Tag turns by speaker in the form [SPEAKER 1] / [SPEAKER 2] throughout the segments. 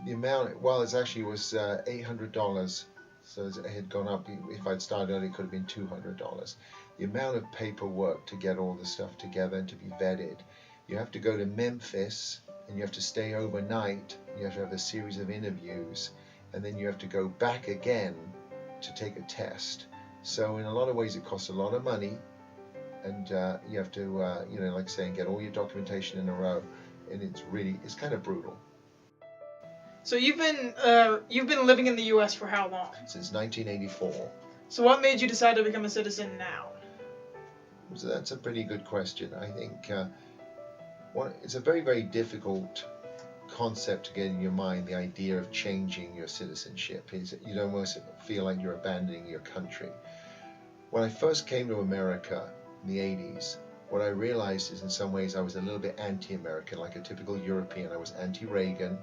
[SPEAKER 1] The amount, well, it actually was $800. So it had gone up. If I'd started early, it could have been $200. The amount of paperwork to get all the stuff together and to be vetted. You have to go to Memphis and you have to stay overnight. You have to have a series of interviews, and then you have to go back again to take a test. So in a lot of ways, it costs a lot of money, and you have to, like saying, get all your documentation in a row, and it's kind of brutal.
[SPEAKER 2] So you've been living in the U.S. for how long?
[SPEAKER 1] Since 1984.
[SPEAKER 2] So what made you decide to become a citizen now?
[SPEAKER 1] So that's a pretty good question. I think it's a very, very difficult concept to get in your mind, the idea of changing your citizenship. You'd almost feel like you're abandoning your country. When I first came to America in the 80s, what I realized is in some ways I was a little bit anti-American, like a typical European. I was anti-Reagan.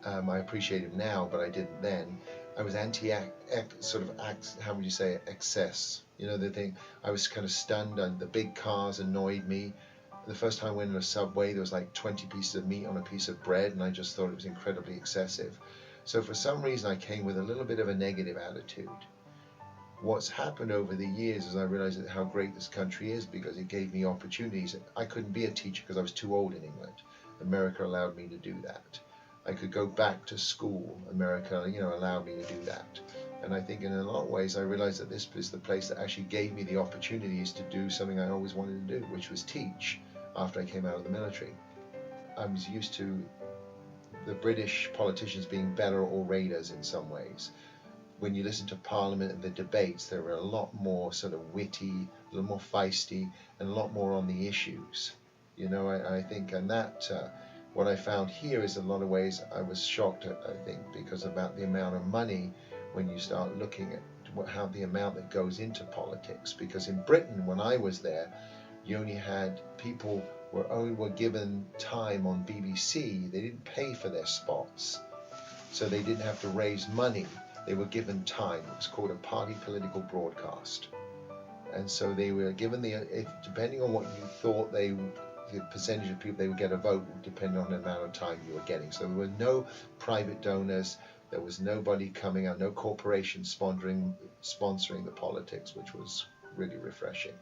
[SPEAKER 1] I appreciate him now, but I didn't then. I was how would you say, excess. The thing, I was kind of stunned, and the big cars annoyed me. The first time I went in a subway, there was like 20 pieces of meat on a piece of bread, and I just thought it was incredibly excessive. So for some reason, I came with a little bit of a negative attitude. What's happened over the years is I realized how great this country is because it gave me opportunities. I couldn't be a teacher because I was too old in England. America allowed me to do that. I could go back to school. America, allowed me to do that. And I think in a lot of ways, I realized that this is the place that actually gave me the opportunities to do something I always wanted to do, which was teach after I came out of the military. I was used to the British politicians being better orators in some ways. When you listen to Parliament and the debates, they were a lot more sort of witty, a little more feisty, and a lot more on the issues. I think, and that what I found here is in a lot of ways I was shocked, I think, because about the amount of money when you start looking at how the amount that goes into politics. Because in Britain, when I was there, you only had people were given time on BBC. They didn't pay for their spots, so they didn't have to raise money. They were given time. It was called a party political broadcast, and so they were given depending on what you thought the percentage of people they would get a vote would depend on the amount of time you were getting. So there were no private donors. There was nobody coming out, no corporation sponsoring the politics, which was really refreshing.